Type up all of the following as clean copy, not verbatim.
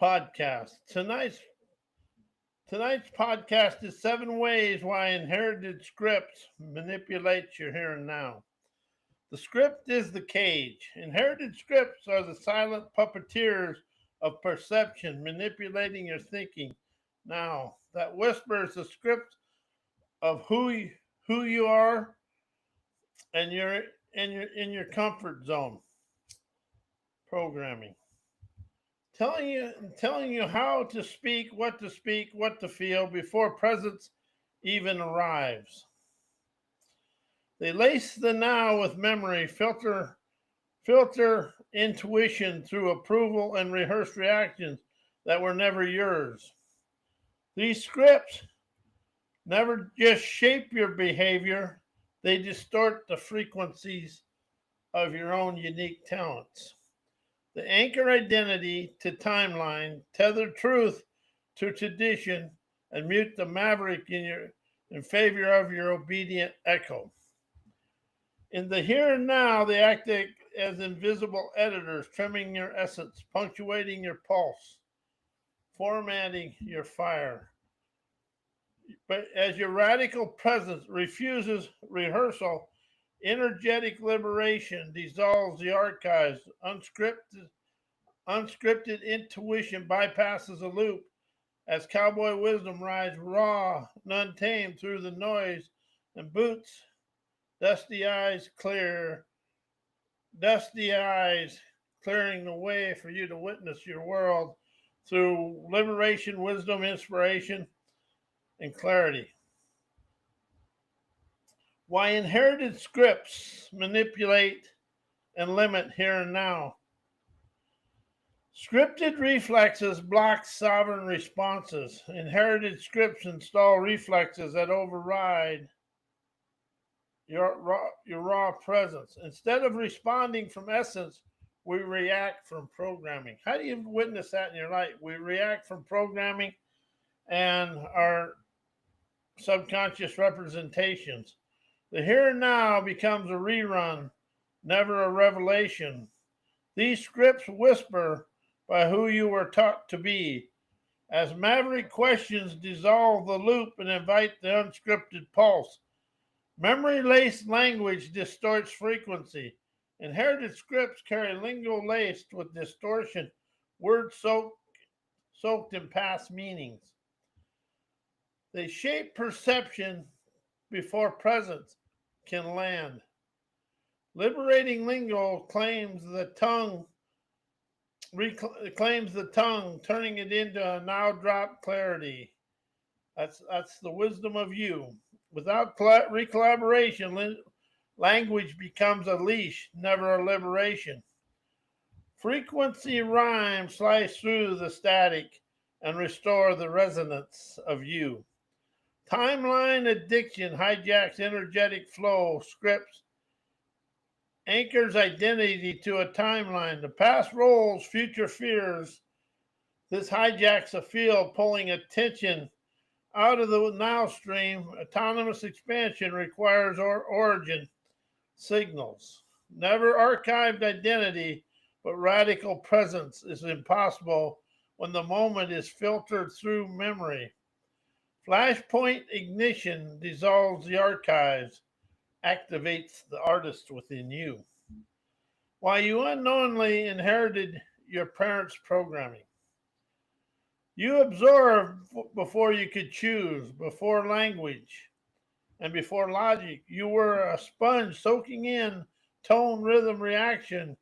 podcast. Tonight's podcast is 7 ways why inherited scripts manipulate your here and now. The script is the cage. Inherited scripts are the silent puppeteers of perception, manipulating your thinking. Now, that whispers the script of who you are, and you're in your comfort zone programming. Telling you how to speak, what to feel before presence even arrives. They lace the now with memory, filter intuition through approval and rehearsed reactions that were never yours. These scripts never just shape your behavior, they distort the frequencies of your own unique talents. The anchor identity to timeline, tether truth to tradition, and mute the maverick in favor of your obedient echo. In the here and now, they act as invisible editors, trimming your essence, punctuating your pulse, formatting your fire. But as your radical presence refuses rehearsal, energetic liberation dissolves the archives. Unscripted intuition bypasses a loop as Cowboy Wisdom rides raw and untamed through the noise and boots dusty eyes clearing the way for you to witness your world through liberation, wisdom, inspiration, and clarity. Why inherited scripts manipulate and limit here and now. Scripted reflexes block sovereign responses. Inherited scripts install reflexes that override your raw presence. Instead of responding from essence, we react from programming. How do you witness that in your life? We react from programming and our subconscious representations. The here and now becomes a rerun, never a revelation. These scripts whisper by who you were taught to be. As Maverick questions dissolve the loop and invite the unscripted pulse. Memory-laced language distorts frequency. Inherited scripts carry lingo laced with distortion, words soaked in past meanings. They shape perception before presence can land. Liberating lingo reclaims the tongue, turning it into a now drop clarity. That's the wisdom of you. Without recollaboration, language becomes a leash, never a liberation. Frequency rhyme slice through the static and restore the resonance of you. Timeline addiction hijacks energetic flow, scripts, anchors identity to a timeline. The past roles, future fears. This hijacks a field, pulling attention out of the now stream. Autonomous expansion requires origin signals. Never archived identity, but radical presence is impossible when the moment is filtered through memory. Flashpoint ignition dissolves the archives, activates the artist within you. Why you unknowingly inherited your parents' programming. You absorbed before you could choose, before language, and before logic. You were a sponge soaking in tone, rhythm, reaction.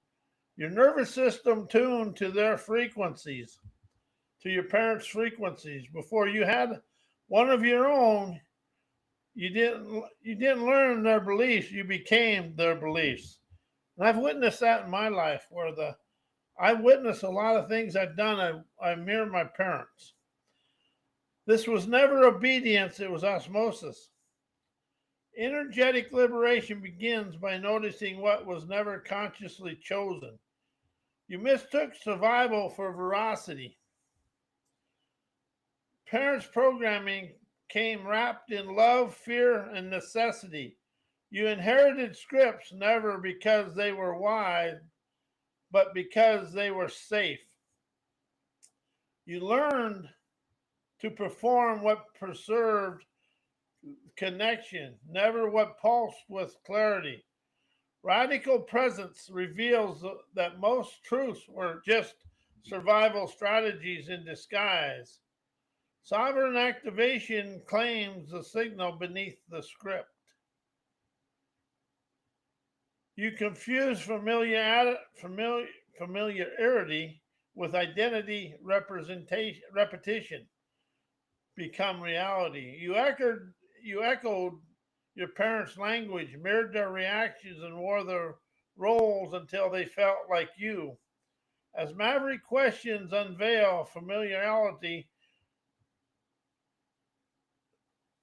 Your nervous system tuned to their frequencies, to your parents' frequencies. Before you had one of your own, you didn't learn their beliefs, you became their beliefs. And I've witnessed that in my life where I witnessed a lot of things I've done. I mirror my parents. This was never obedience, it was osmosis. Energetic liberation begins by noticing what was never consciously chosen. You mistook survival for veracity. Parents' programming came wrapped in love, fear, and necessity. You inherited scripts never because they were wise, but because they were safe. You learned to perform what preserved connection, never what pulsed with clarity. Radical presence reveals that most truths were just survival strategies in disguise. Sovereign activation claims the signal beneath the script. You confuse familiarity with identity repetition become reality. You echoed your parents' language, mirrored their reactions, and wore their roles until they felt like you. As Maverick questions unveil familiarity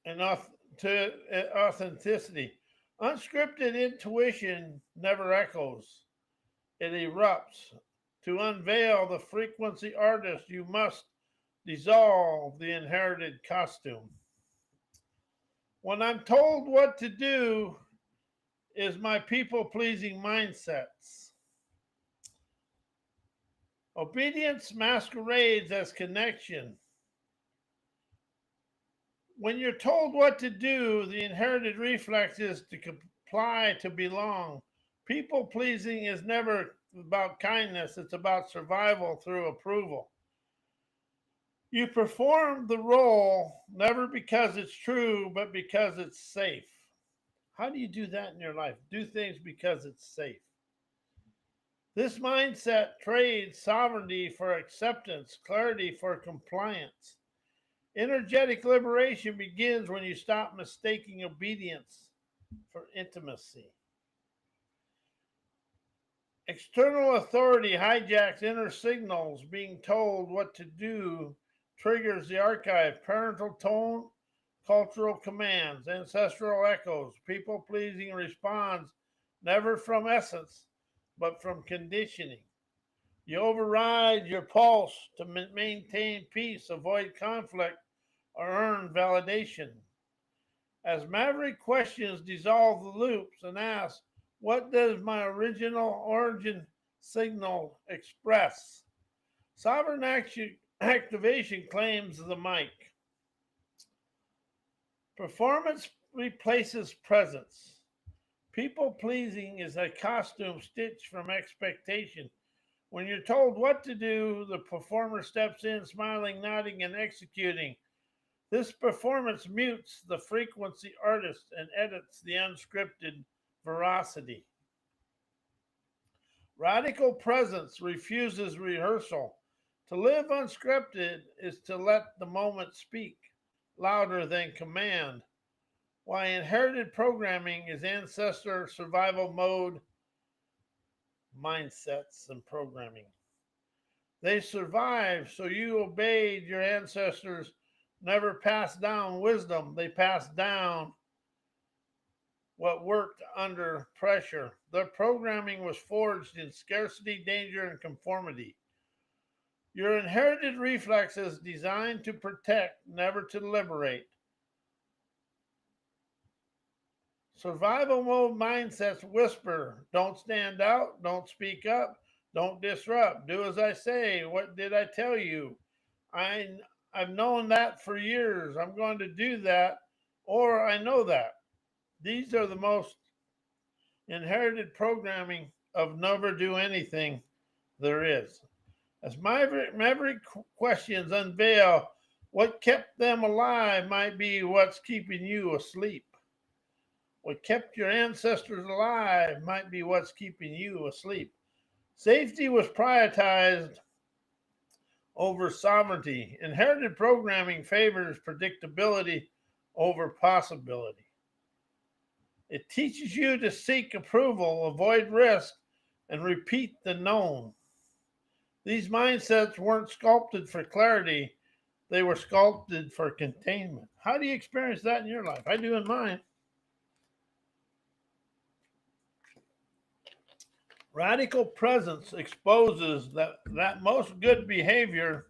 and authenticity, unscripted intuition never echoes, it erupts. To unveil the frequency artist, you must dissolve the inherited costume. When I'm told what to do is my people pleasing mindsets. Obedience masquerades as connection. When you're told what to do, the inherited reflex is to comply, to belong. People pleasing is never about kindness, it's about survival through approval. You perform the role never because it's true, but because it's safe. How do you do that in your life? Do things because it's safe. This mindset trades sovereignty for acceptance, clarity for compliance. Energetic liberation begins when you stop mistaking obedience for intimacy. External authority hijacks inner signals. Being told what to do triggers the archive, parental tone, cultural commands, ancestral echoes. People pleasing responds never from essence, but from conditioning. You override your pulse to maintain peace, avoid conflict, or earn validation. As Maverick questions dissolve the loops and asks, what does my original origin signal express? Sovereign activation claims the mic. Performance replaces presence. People pleasing is a costume stitched from expectation. When you're told what to do, the performer steps in, smiling, nodding, and executing. This performance mutes the frequency artist and edits the unscripted veracity. Radical presence refuses rehearsal. To live unscripted is to let the moment speak louder than command. Why inherited programming is ancestor survival mode mindsets and programming. They survived, so you obeyed your ancestors, never passed down wisdom. They passed down what worked under pressure. Their programming was forged in scarcity, danger, and conformity. Your inherited reflexes designed to protect, never to liberate. Survival mode mindsets whisper, don't stand out, don't speak up, don't disrupt, do as I say. What did I tell you? I've known that for years. I'm going to do that, or I know that. These are the most inherited programming of never do anything there is. As Maverick questions unveil, what kept them alive might be what's keeping you asleep. What kept your ancestors alive might be what's keeping you asleep. Safety was prioritized over sovereignty. Inherited programming favors predictability over possibility. It teaches you to seek approval, avoid risk, and repeat the known. These mindsets weren't sculpted for clarity, they were sculpted for containment. How do you experience that in your life? I do in mine. Radical presence exposes that most good behavior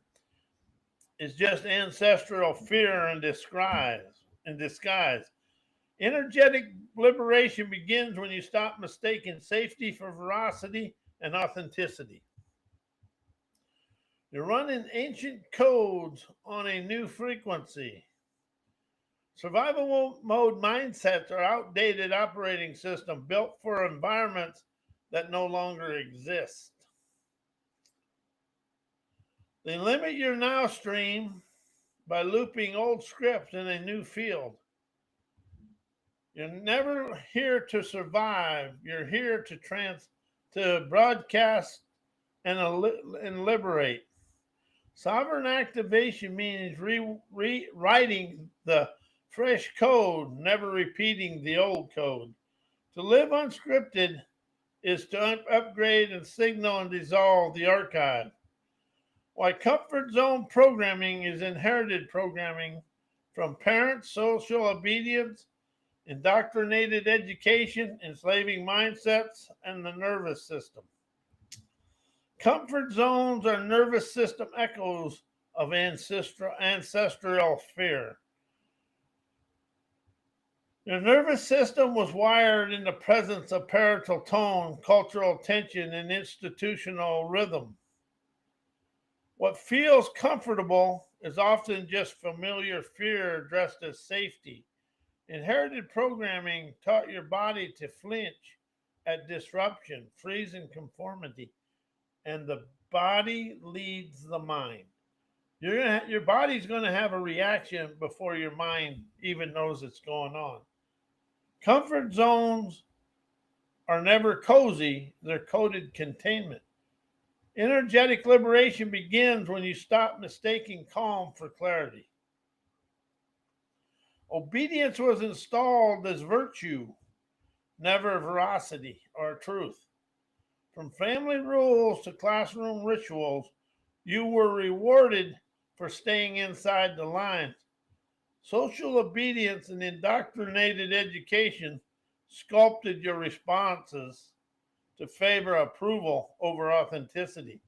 is just ancestral fear in disguise. Energetic liberation begins when you stop mistaking safety for veracity and authenticity. You're running ancient codes on a new frequency. Survival mode mindsets are outdated operating system built for environments that no longer exist. They limit your now stream by looping old scripts in a new field. You're never here to survive. You're here to broadcast and liberate. Sovereign activation means rewriting the fresh code, never repeating the old code. To live unscripted is to upgrade and signal and dissolve the archive. Why comfort zone programming is inherited programming from parents, social obedience, indoctrinated education, enslaving mindsets, and the nervous system. Comfort zones are nervous system echoes of ancestral fear. Your nervous system was wired in the presence of parental tone, cultural tension, and institutional rhythm. What feels comfortable is often just familiar fear dressed as safety. Inherited programming taught your body to flinch at disruption, freeze in conformity, and the body leads the mind. Your body's going to have a reaction before your mind even knows it's going on. Comfort zones are never cozy, they're coded containment. Energetic liberation begins when you stop mistaking calm for clarity. Obedience was installed as virtue, never veracity or truth. From family rules to classroom rituals, you were rewarded for staying inside the lines. Social obedience and indoctrinated education sculpted your responses to favor approval over authenticity.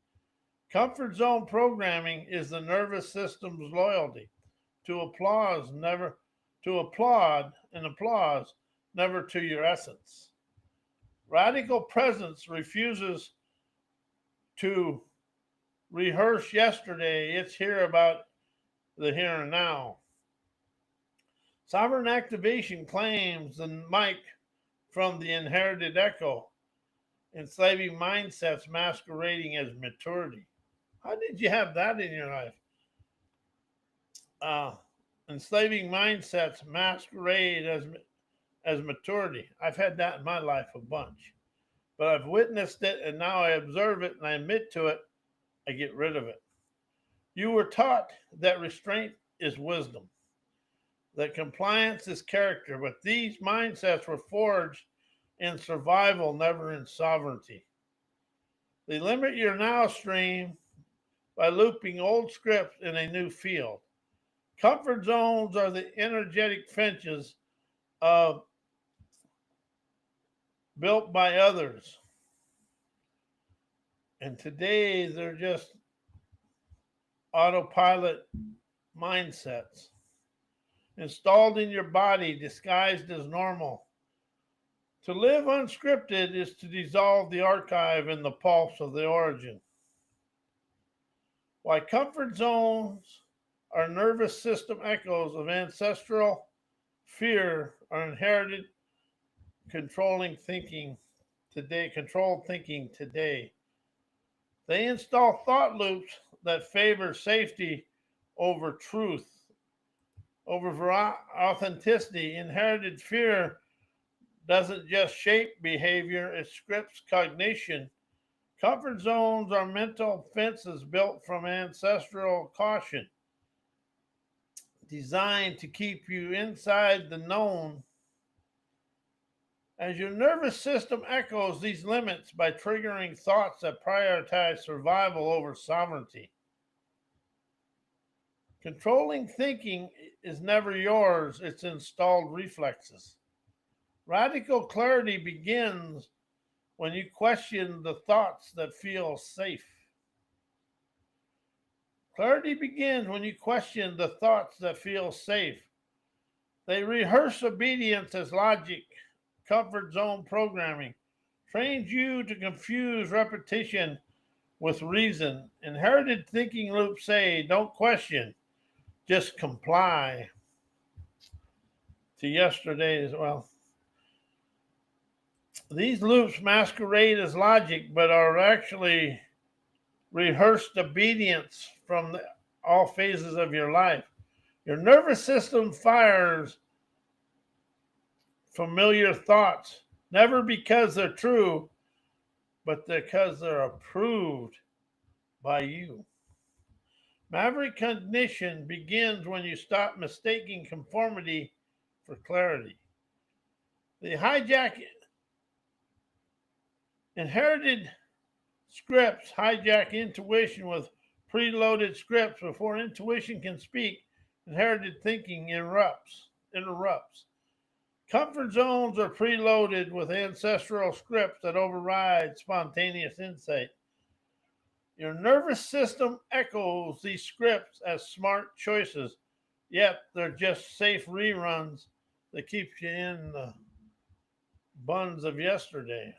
Comfort zone programming is the nervous system's loyalty to applause, never to applaud, and applause, never to your essence. Radical presence refuses to rehearse yesterday, it's here about the here and now. Sovereign activation claims the mic from the inherited echo, enslaving mindsets masquerading as maturity. How did you have that in your life? Enslaving mindsets masquerade as maturity. I've had that in my life a bunch, but I've witnessed it and now I observe it and I admit to it. I get rid of it. You were taught that restraint is wisdom, that compliance is character, but these mindsets were forged in survival, never in sovereignty. They limit your now stream by looping old scripts in a new field. Comfort zones are the energetic fences built by others. And today they're just autopilot mindsets installed in your body, disguised as normal. To live unscripted is to dissolve the archive in the pulse of the origin. Why comfort zones are nervous system echoes of ancestral fear are inherited controlled thinking today. They install thought loops that favor safety over truth, over authenticity. Inherited fear doesn't just shape behavior, it scripts cognition. Comfort zones are mental fences built from ancestral caution, designed to keep you inside the known. As your nervous system echoes these limits by triggering thoughts that prioritize survival over sovereignty. Controlling thinking is never yours, it's installed reflexes. Radical clarity begins when you question the thoughts that feel safe. Clarity begins when you question the thoughts that feel safe. They rehearse obedience as logic. Comfort zone programming trains you to confuse repetition with reason. Inherited thinking loops say, don't question, just comply. To yesterday's, well, these loops masquerade as logic, but are actually rehearsed obedience from all phases of your life. Your nervous system fires familiar thoughts, never because they're true, but because they're approved by you. Maverick cognition begins when you stop mistaking conformity for clarity. The inherited scripts hijack intuition with preloaded scripts. Before intuition can speak, inherited thinking interrupts. Comfort zones are preloaded with ancestral scripts that override spontaneous insight. Your nervous system echoes these scripts as smart choices, yet they're just safe reruns that keep you in the buns of yesterday.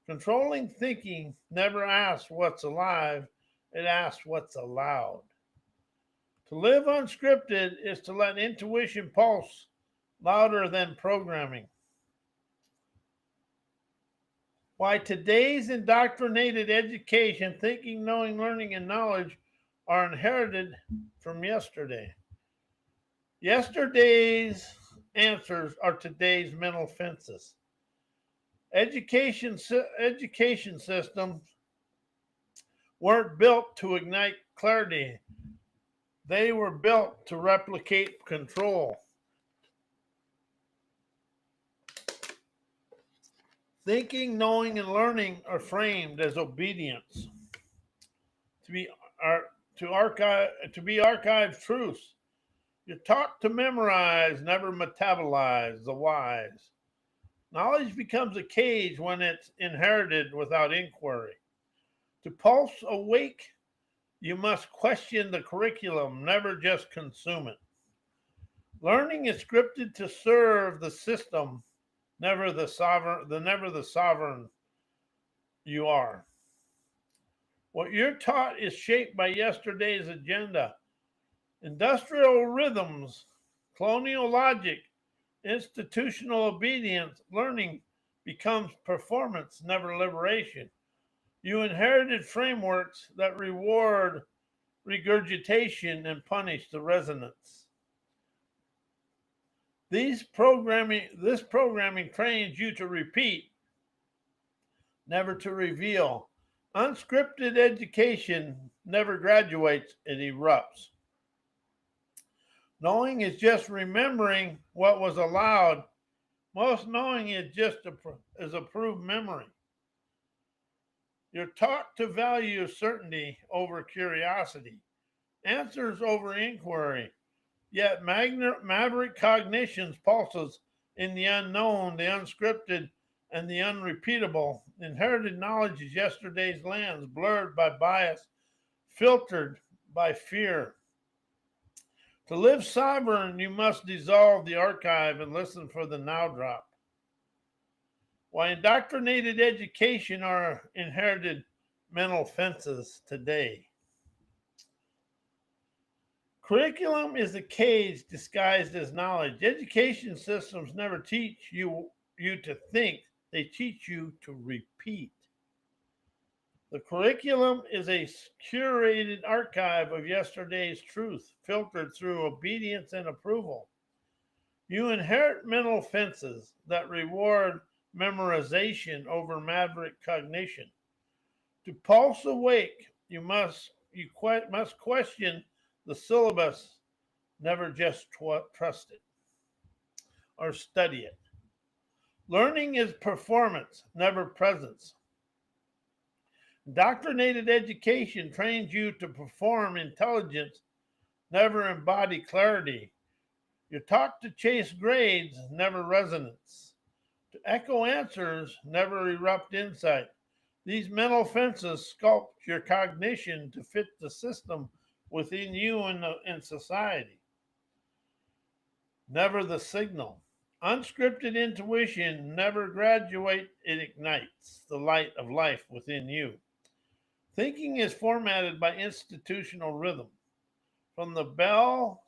Controlling thinking never asks what's alive, it asks what's allowed. To live unscripted is to let intuition pulse louder than programming. Why today's indoctrinated education, thinking, knowing, learning, and knowledge are inherited from yesterday. Yesterday's answers are today's mental fences. Education systems weren't built to ignite clarity. They were built to replicate control. Thinking, knowing, and learning are framed as obedience to be archived truths. You're taught to memorize, never metabolize the wise. Knowledge becomes a cage when it's inherited without inquiry. To pulse awake, you must question the curriculum, never just consume it. Learning is scripted to serve the system, never the sovereign you are. What you're taught is shaped by yesterday's agenda. Industrial rhythms, colonial logic, institutional obedience. Learning becomes performance, never liberation. You inherited frameworks that reward regurgitation and punish the resonance. This programming trains you to repeat, never to reveal. Unscripted education never graduates, it erupts. Knowing is just remembering what was allowed. Most knowing is just approved memory. You're taught to value certainty over curiosity, answers over inquiry. Yet Maverick cognition's pulses in the unknown, the unscripted, and the unrepeatable. Inherited knowledge is yesterday's lens, blurred by bias, filtered by fear. To live sovereign, you must dissolve the archive and listen for the now drop. Why indoctrinated education are inherited mental fences today. Curriculum is a cage disguised as knowledge. Education systems never teach you to think, they teach you to repeat. The curriculum is a curated archive of yesterday's truth, filtered through obedience and approval. You inherit mental fences that reward memorization over Maverick cognition. To pulse awake, you must question the syllabus, never just trust it or study it. Learning is performance, never presence. Indoctrinated education trains you to perform intelligence, never embody clarity. You're taught to chase grades, never resonance. To echo answers, never erupt insight. These mental fences sculpt your cognition to fit the system within you and society. Never the signal. Unscripted intuition never graduates, it ignites the light of life within you. Thinking is formatted by institutional rhythm. From the bell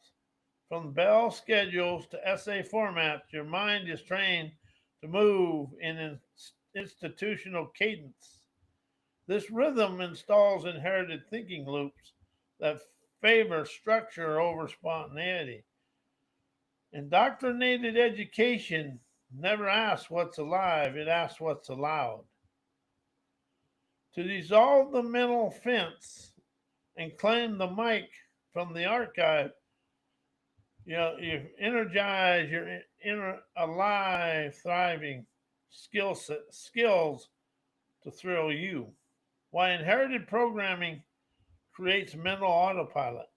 schedules to essay formats, your mind is trained to move in an institutional cadence. This rhythm installs inherited thinking loops that favor structure over spontaneity. Indoctrinated education never asks what's alive, it asks what's allowed. To dissolve the mental fence and claim the mic from the archive, you energize your inner alive, thriving skills to thrill you. Why inherited programming creates mental autopilot.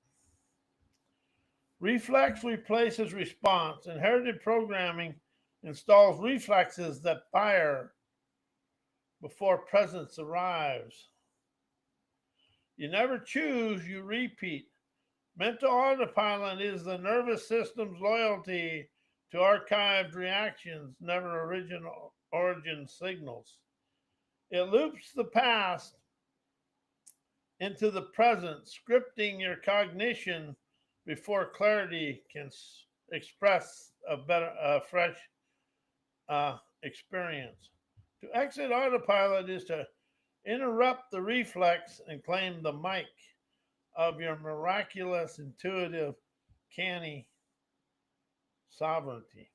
Reflex replaces response. Inherited programming installs reflexes that fire before presence arrives. You never choose, you repeat. Mental autopilot is the nervous system's loyalty to archived reactions, never original origin signals. It loops the past into the present, scripting your cognition before clarity can express a fresh experience. To exit autopilot is to interrupt the reflex and claim the mic of your miraculous, intuitive, canny sovereignty.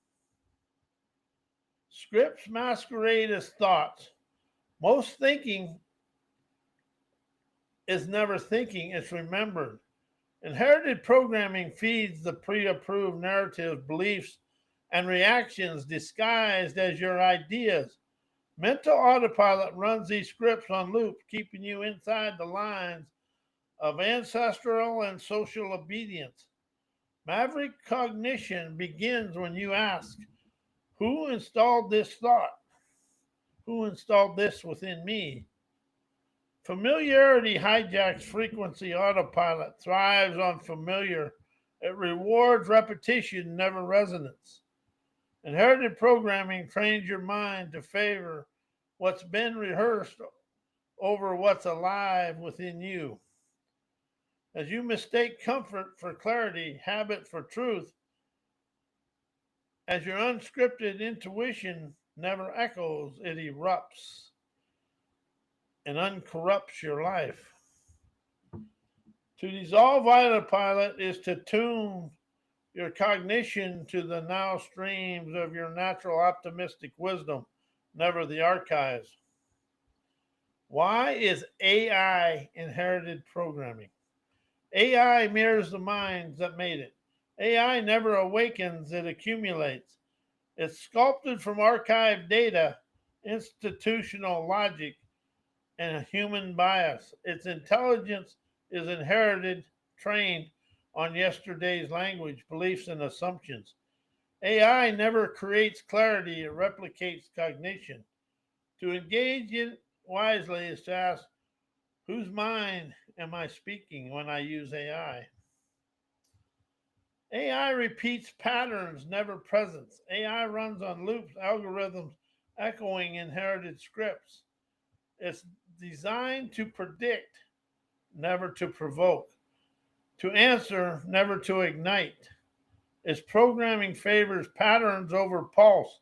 Scripts masquerade as thoughts. Most thinking is never thinking, it's remembered. Inherited programming feeds the pre-approved narratives, beliefs, and reactions disguised as your ideas. Mental autopilot runs these scripts on loop, keeping you inside the lines of ancestral and social obedience. Maverick cognition begins when you ask, who installed this thought? Who installed this within me? Familiarity hijacks frequency. Autopilot thrives on familiar. It rewards repetition, never resonance. Inherited programming trains your mind to favor what's been rehearsed over what's alive within you. As you mistake comfort for clarity, habit for truth, as your unscripted intuition never echoes, it erupts and uncorrupts your life. To dissolve autopilot is to tune your cognition to the now streams of your natural optimistic wisdom, never the archives. Why is AI inherited programming? AI mirrors the minds that made it. AI never awakens, it accumulates. It's sculpted from archived data, institutional logic, and human bias. Its intelligence is inherited, trained on yesterday's language, beliefs, and assumptions. AI never creates clarity, it replicates cognition. To engage it wisely is to ask, whose mind am I speaking when I use AI? AI repeats patterns, never presence. AI runs on loops, algorithms, echoing inherited scripts. It's designed to predict, never to provoke, to answer, never to ignite. Its programming favors patterns over pulse,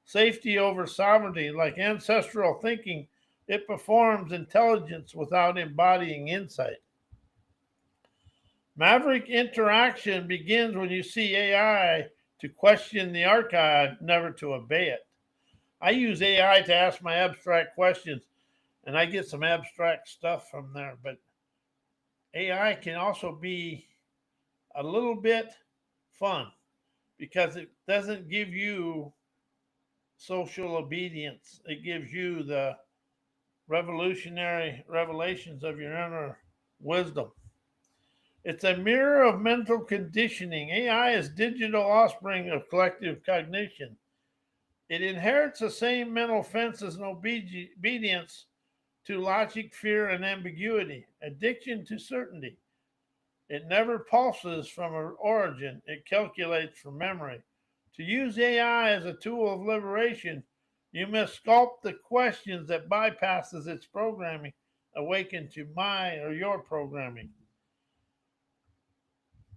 safety over sovereignty. Like ancestral thinking, it performs intelligence without embodying insight. Maverick interaction begins when you see AI to question the archive, never to obey it. I use AI to ask my abstract questions, and I get some abstract stuff from there, but AI can also be a little bit fun because it doesn't give you social obedience. It gives you the revolutionary revelations of your inner wisdom. It's a mirror of mental conditioning. AI is digital offspring of collective cognition. It inherits the same mental fences and obedience to logic, fear, and ambiguity, addiction to certainty. It never pulses from an origin, it calculates from memory. To use AI as a tool of liberation, you must sculpt the questions that bypasses its programming awaken to my or your programming.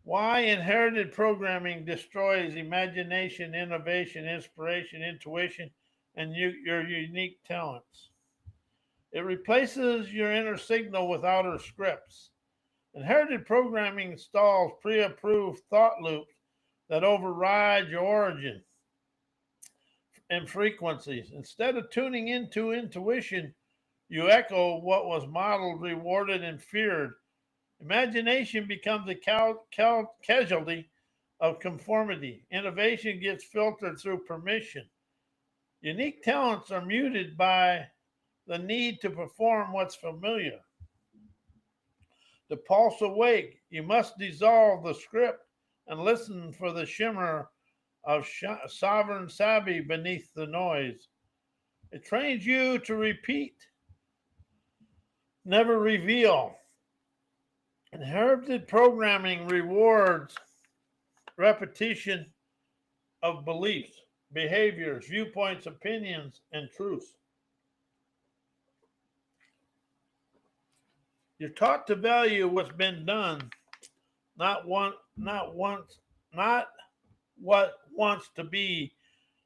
Why inherited programming destroys imagination, innovation, inspiration, intuition, and your unique talents. It replaces your inner signal with outer scripts. Inherited programming installs pre approved thought loops that override your origin and frequencies. Instead of tuning into intuition, you echo what was modeled, rewarded, and feared. Imagination becomes a casualty of conformity. Innovation gets filtered through permission. Unique talents are muted by the need to perform what's familiar. To pulse awake, you must dissolve the script and listen for the shimmer of sovereign savvy beneath the noise. It trains you to repeat, never reveal. Inherited programming rewards repetition of beliefs, behaviors, viewpoints, opinions, and truths. You're taught to value what's been done, not what wants to be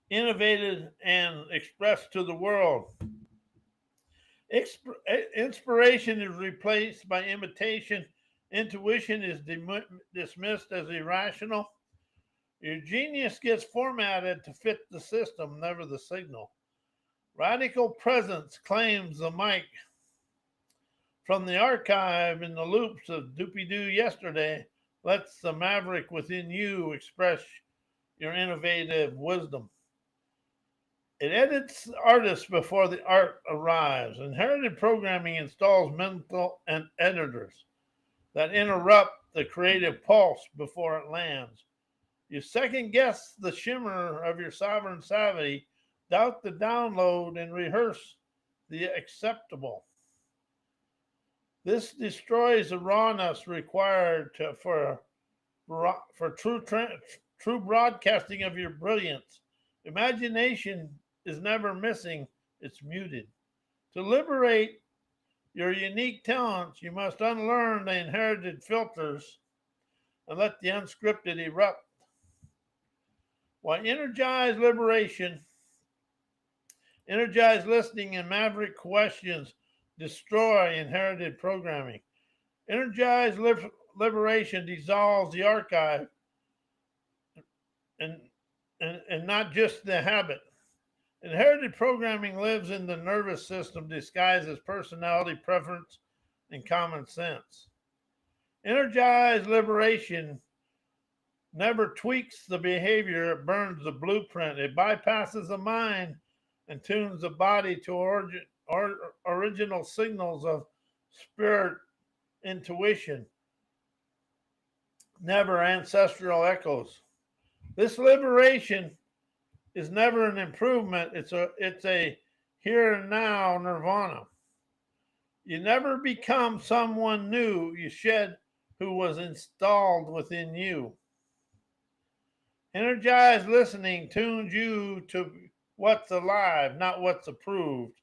innovated and expressed to the world. Inspiration is replaced by imitation. Intuition is dismissed as irrational. Your genius gets formatted to fit the system, never the signal. Radical presence claims the mic from the archive in the loops of doopy-doo yesterday. Lets the maverick within you express your innovative wisdom. It edits artists before the art arrives. Inherited programming installs mental and editors that interrupt the creative pulse before it lands. You second guess the shimmer of your sovereign savvy, doubt the download, and rehearse the acceptable. This destroys the rawness required for true broadcasting of your brilliance. Imagination is never missing, it's muted. To liberate your unique talents, you must unlearn the inherited filters and let the unscripted erupt. Why energized listening, and maverick questions destroy inherited programming. Energized liberation dissolves the archive and not just the habit. Inherited programming lives in the nervous system disguised as personality, preference, and common sense. Energized liberation never tweaks the behavior, it burns the blueprint. It bypasses the mind and tunes the body to original signals of spirit intuition, never ancestral echoes. This liberation is never an improvement. It's a here and now nirvana. You never become someone new. You shed who was installed within you. Energized listening tunes you to what's alive, not what's approved.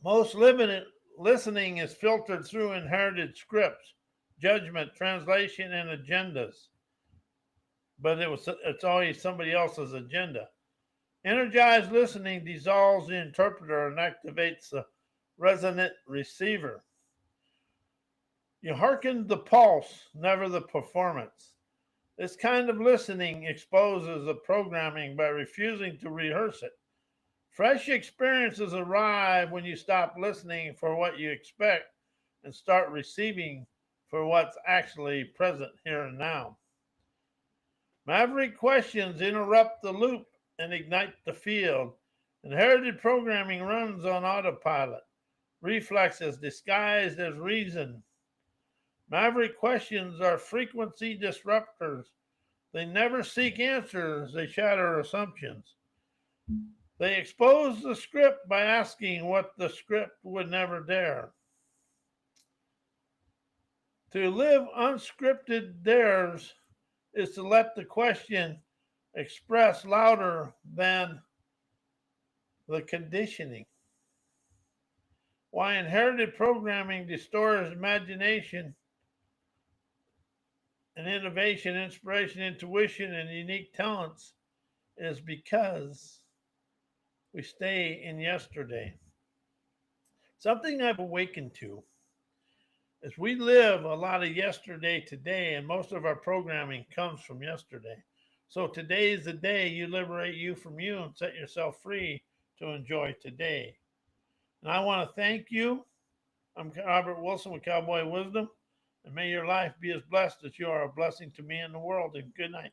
Most listening is filtered through inherited scripts, judgment, translation, and agendas. But it's always somebody else's agenda. Energized listening dissolves the interpreter and activates the resonant receiver. You hearken the pulse, never the performance. This kind of listening exposes the programming by refusing to rehearse it. Fresh experiences arrive when you stop listening for what you expect and start receiving for what's actually present here and now. Maverick questions interrupt the loop and ignite the field. Inherited programming runs on autopilot, reflexes disguised as reason. Maverick questions are frequency disruptors. They never seek answers, they shatter assumptions. They expose the script by asking what the script would never dare. To live unscripted dares is to let the question express louder than the conditioning. Why inherited programming distorts imagination and innovation, inspiration, intuition, and unique talents is because we stay in yesterday. Something I've awakened to is we live a lot of yesterday today, and most of our programming comes from yesterday. So today is the day you liberate you from you and set yourself free to enjoy today. And I want to thank you. I'm Robert Wilson with Cowboy Wisdom, and may your life be as blessed as you are a blessing to me and the world. And good night.